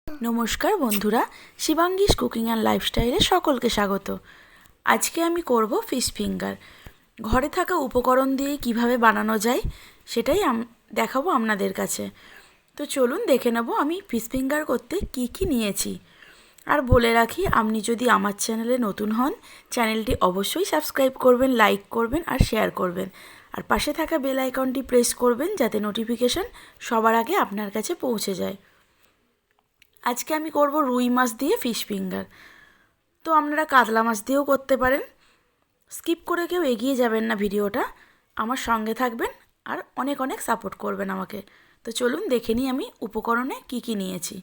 নমস্কার বন্ধুরা, শিবাঙ্গিস cooking and লাইফস্টাইলে সকলকে স্বাগত। আজকে আমি করব ফিশ ফিঙ্গার। ঘরে থাকা উপকরণ দিয়ে কিভাবে বানানো যায় সেটাই দেখাবো আপনাদের কাছে। তো চলুন দেখে নেব আমি ফিশ ফিঙ্গার করতে কি কি নিয়েছি। আর বলে রাখি, আপনি যদি আমার চ্যানেলে নতুন হন, চ্যানেলটি অবশ্যই সাবস্ক্রাইব করবেন, লাইক করবেন আর শেয়ার করবেন। আর পাশে থাকা বেল আইকনটি প্রেস করবেন যাতে নোটিফিকেশান সবার আগে আপনার কাছে পৌঁছে যায়। আজকে আমি করব রুই মাছ দিয়ে ফিশ ফিঙ্গার। তো আপনারা কাতলা মাছ দিয়েও করতে পারেন। স্কিপ করে কেউ এগিয়ে যাবেন না ভিডিওটা, আমার সঙ্গে থাকবেন আর অনেক অনেক সাপোর্ট করবেন আমাকে। তো চলুন দেখে নিই আমি উপকরণে কি কি নিয়েছি।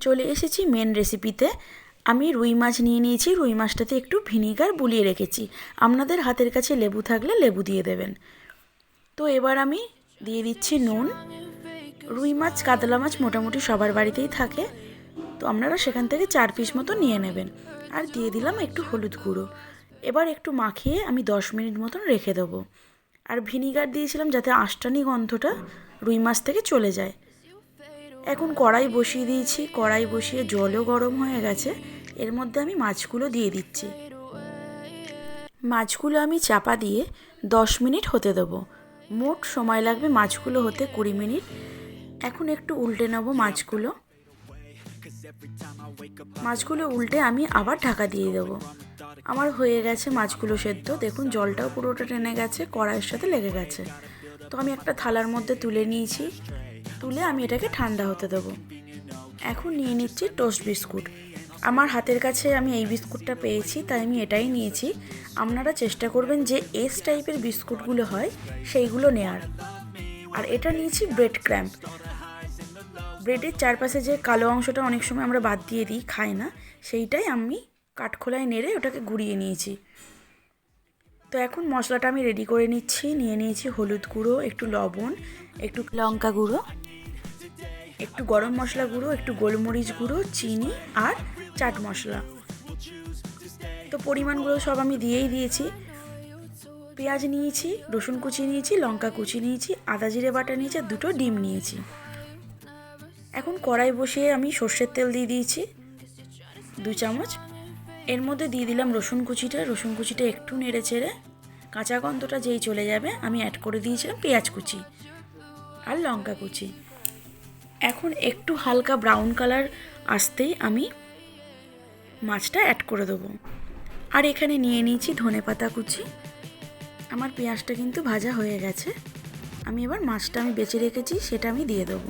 চলে এসেছি মেন রেসিপিতে। আমি রুই মাছ নিয়ে নিয়েছি। রুই মাছটাতে একটু ভিনিগার বুলিয়ে রেখেছি। আপনাদের হাতের কাছে লেবু থাকলে লেবু দিয়ে দেবেন। তো এবার আমি দিয়ে দিচ্ছি নুন। রুই মাছ কাতলা মাছ মোটামুটি সবার বাড়িতেই থাকে, তো আপনারা সেখান থেকে 4 পিস মতো নিয়ে নেবেন। আর দিয়ে দিলাম একটু হলুদ গুঁড়ো। এবার একটু মাখিয়ে আমি 10 মিনিট মতন রেখে দেবো। আর ভিনিগার দিয়েছিলাম যাতে আঁশটানি গন্ধটা রুই মাছ থেকে চলে যায়। এখন কড়াই বসিয়ে দিয়েছি। কড়াই বসিয়ে জলও গরম হয়ে গেছে। এর মধ্যে আমি মাছগুলো দিয়ে দিচ্ছি। মাছগুলো আমি চাপা দিয়ে 10 মিনিট হতে দেবো। মোট সময় লাগবে মাছগুলো হতে 20 মিনিট। এখন একটু উল্টে নেব মাছগুলো। মাছগুলো উল্টে আমি আবার ঢাকা দিয়ে দেবো। আমার হয়ে গেছে মাছগুলো সেদ্ধ। দেখুন জলটাও পুরোটা টেনে গেছে, কড়াইয়ের সাথে লেগে গেছে। তো আমি একটা থালার মধ্যে তুলে নিয়েছি। তুলে আমি এটাকে ঠান্ডা হতে দেবো। এখন নিয়ে নিচ্ছি টোস্ট বিস্কুট। আমার হাতের কাছে আমি এই বিস্কুটটা পেয়েছি, তাই আমি এটাই নিয়েছি। আপনারা চেষ্টা করবেন যে এস টাইপের বিস্কুটগুলো হয় সেইগুলো নেয়ার। আর এটা নিয়েছি ব্রেড ক্র্যাম্প। ব্রেডের চারপাশে যে কালো অংশটা অনেক সময় আমরা বাদ দিয়ে দিই, খাই না, সেইটাই আমি কাঠখোলায় নেড়ে ওটাকে গুঁড়িয়ে নিয়েছি। তো এখন মশলাটা আমি রেডি করে নিচ্ছি। নিয়ে নিয়েছি হলুদ গুঁড়ো, একটু লবণ, একটু লঙ্কা গুঁড়ো, একটু গরম মশলা গুঁড়ো, একটু গোলমরিচ গুঁড়ো, চিনি আর চাট মশলা। তো পরিমাণগুলো সব আমি দিয়েই দিয়েছি। পেঁয়াজ নিয়েছি, রসুন কুচি নিয়েছি, লঙ্কা কুচি নিয়েছি, আদা জিরে বাটা নিয়েছি, 2টো ডিম নিয়েছি। এখন কড়াই বসিয়ে আমি সর্ষের তেল দিয়ে দিয়েছি 2 চামচ। এর মধ্যে দিয়ে দিলাম রসুন কুচিটা। রসুন কুচিটা একটু নেড়ে চেড়ে কাঁচা গন্ধটা যেই চলে যাবে আমি অ্যাড করে দিয়েছিলাম পেঁয়াজ কুচি আর লঙ্কা কুচি। এখন একটু হালকা ব্রাউন কালার আসতেই আমি মাছটা অ্যাড করে দেবো। আর এখানে নিয়ে নিয়েছি ধনেপাতা কুচি। আমার পেঁয়াজটা কিন্তু ভাজা হয়ে গেছে। আমি এবার মাছটা আমি বেছে রেখেছি সেটা আমি দিয়ে দেবো।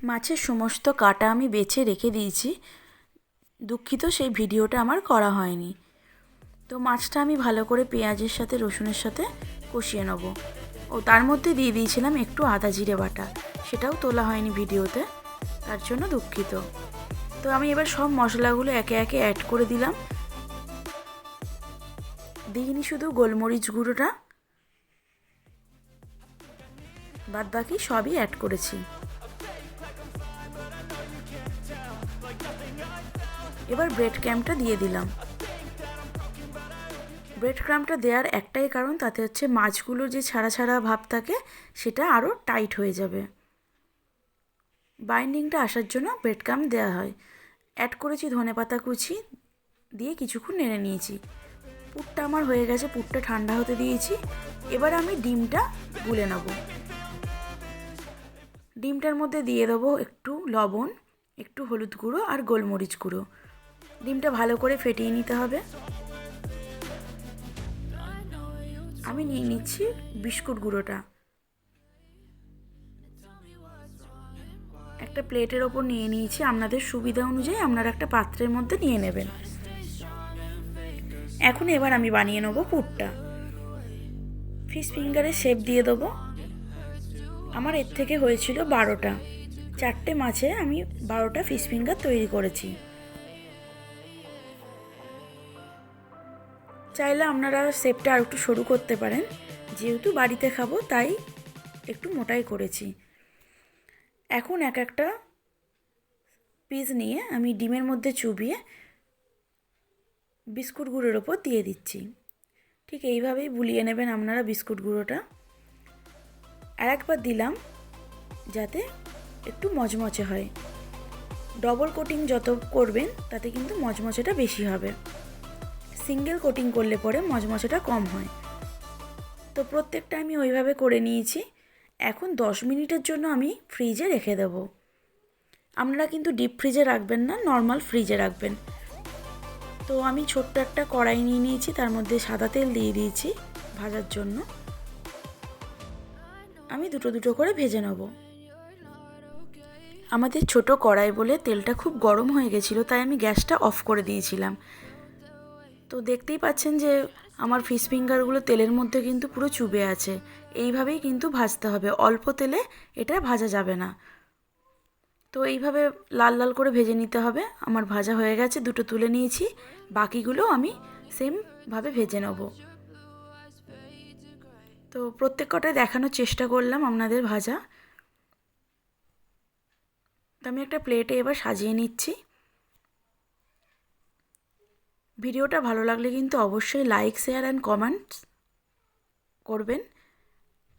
মাছের সমস্ত কাটা আমি বেছে রেখে দিয়েছি। দুঃখিত, সেই ভিডিওটা আমার করা হয়নি। তো মাছটা আমি ভালো করে পেঁয়াজের সাথে রসুনের সাথে কষিয়ে নেব। ও তার মধ্যে দিয়ে দিয়েছিলাম একটু আদা জিরে বাটা, সেটাও তোলা হয়নি ভিডিওতে, তার জন্য দুঃখিত। তো আমি এবার সব মশলাগুলো একে একে অ্যাড করে দিলাম। দিইনি শুধু গোলমরিচ গুঁড়োটা, বাদ বাকি সবই অ্যাড করেছি। এবার ব্রেড ক্রাম্বটা দিয়ে দিলাম। ব্রেড ক্রাম্বটা দেওয়ার একটাই কারণ, তাতে হচ্ছে মাছগুলোর যে ছাড়া ছাড়া ভাব থাকে সেটা আরও টাইট হয়ে যাবে। বাইন্ডিংটা আসার জন্য ব্রেড ক্রাম্ব দেওয়া হয়। অ্যাড করেছি ধনেপাতা কুচি, দিয়ে কিছুক্ষণ নেড়ে নিয়েছি। পুরটা আমার হয়ে গেছে, পুরটা ঠান্ডা হতে দিয়েছি। এবার আমি ডিমটা গুলে নেব। ডিমটার মধ্যে দিয়ে দেবো একটু লবণ, একটু হলুদ গুঁড়ো আর গোলমরিচ গুঁড়ো। ডিমটা ভালো করে ফেটিয়ে নিতে হবে। আমি নিয়ে নিচ্ছি বিস্কুট গুঁড়োটা। একটা প্লেটের ওপর নিয়ে নিয়েছি। আপনাদের সুবিধা অনুযায়ী আপনারা একটা পাত্রের মধ্যে নিয়ে নেবেন। এখন এবার আমি বানিয়ে নেবো পুরটা। ফিশ ফিঙ্গারের শেপ দিয়ে দেবো। আমার এর থেকে হয়েছিল 12টা। 4টে মাছে আমি 12টা ফিশ ফিঙ্গার তৈরি করেছি। চাইলে আপনারা শেপটা আর একটু সরু করতে পারেন, যেহেতু বাড়িতে খাবো তাই একটু মোটাই করেছি। এখন এক একটা পিস নিয়ে আমি ডিমের মধ্যে চুবিয়ে বিস্কুট গুঁড়োর ওপর দিয়ে দিচ্ছি। ঠিক এইভাবেই বুলিয়ে নেবেন আপনারা বিস্কুট গুঁড়োটা। আর একবার দিলাম যাতে একটু মচমচে হয়। ডবল কোটিং যত করবেন তাতে কিন্তু মচমচেটা বেশি হবে, সিঙ্গেল কোটিং করলে পরে মচমচেটা কম হয়। তো প্রত্যেকটা আমি ওইভাবে করে নিয়েছি। এখন 10 মিনিটের জন্য আমি ফ্রিজে রেখে দেব। আপনারা কিন্তু ডিপ ফ্রিজে রাখবেন না, নর্মাল ফ্রিজে রাখবেন। তো আমি ছোট্ট একটা কড়াই নিয়ে নিয়েছি, তার মধ্যে সাদা তেল দিয়ে দিয়েছি ভাজার জন্য। আমি দুটো দুটো করে ভেজে নেব। আমাদের ছোট কড়াই বলে তেলটা খুব গরম হয়ে গেছিলো, তাই আমি গ্যাসটা অফ করে দিয়েছিলাম। তো দেখতেই পাচ্ছেন যে আমার ফিশ ফিঙ্গারগুলো তেলের মধ্যে কিন্তু পুরো চুবে আছে। এইভাবেই কিন্তু ভাজতে হবে, অল্প তেলে এটা ভাজা যাবে না। তো এইভাবে লাল লাল করে ভেজে নিতে হবে। আমার ভাজা হয়ে গেছে, দুটো তুলে নিয়েছি, বাকিগুলো আমি সেমভাবে ভেজে নেব। তো প্রত্যেক কটায় দেখানোর চেষ্টা করলাম আপনাদের ভাজা। তো আমি একটা প্লেটে এবার সাজিয়ে নিচ্ছি। ভিডিওটা ভালো লাগলে কিন্তু অবশ্যই লাইক, শেয়ার অ্যান্ড কমেন্টস করবেন।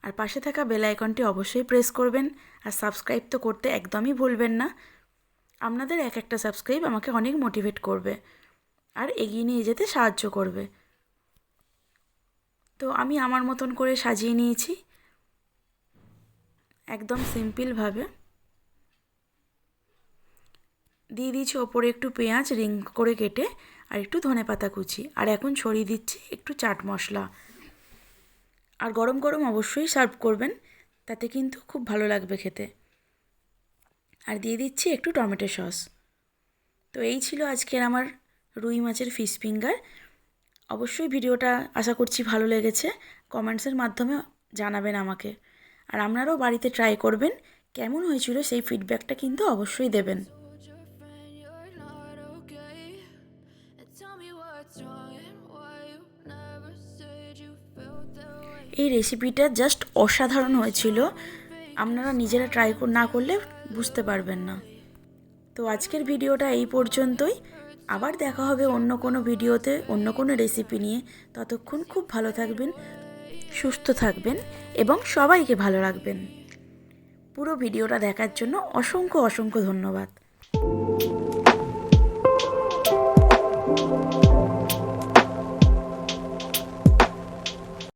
আর পাশে থাকা বেল আইকনটি অবশ্যই প্রেস করবেন। আর সাবস্ক্রাইব তো করতে একদমই ভুলবেন না। আপনাদের এক একটা সাবস্ক্রাইব আমাকে অনেক মোটিভেট করবে আর এগিয়ে নিয়ে যেতে সাহায্য করবে। তো আমি আমার মতন করে সাজিয়ে নিয়েছি একদম সিম্পলভাবে। দিয়ে দিয়েছি ওপরে একটু পেঁয়াজ রিং করে কেটে, আর একটু ধনেপাতা কুচি, আর এখন ছড়িয়ে দিচ্ছি একটু চাট মশলা। আর গরম গরম অবশ্যই সার্ভ করবেন, তাতে কিন্তু খুব ভালো লাগবে খেতে। আর দিয়ে দিচ্ছি একটু টমেটো সস। তো এই ছিল আজকের আমার রুই মাছের ফিশ ফিঙ্গার। অবশ্যই ভিডিওটা আশা করছি ভালো লেগেছে। কমেন্টসের মাধ্যমে জানাবেন আমাকে। আর আপনারাও বাড়িতে ট্রাই করবেন, কেমন হয়েছিল সেই ফিডব্যাকটা কিন্তু অবশ্যই দেবেন। এই রেসিপিটা জাস্ট অসাধারণ হয়েছিল, আপনারা নিজেরা ট্রাই না করলে বুঝতে পারবেন না। তো আজকের ভিডিওটা এই পর্যন্তই। আবার দেখা হবে অন্য কোনো ভিডিওতে, অন্য কোনো রেসিপি নিয়ে। ততক্ষণ খুব ভালো থাকবেন, সুস্থ থাকবেন এবং সবাইকে ভালো রাখবেন। পুরো ভিডিওটা দেখার জন্য অসংখ্য অসংখ্য ধন্যবাদ।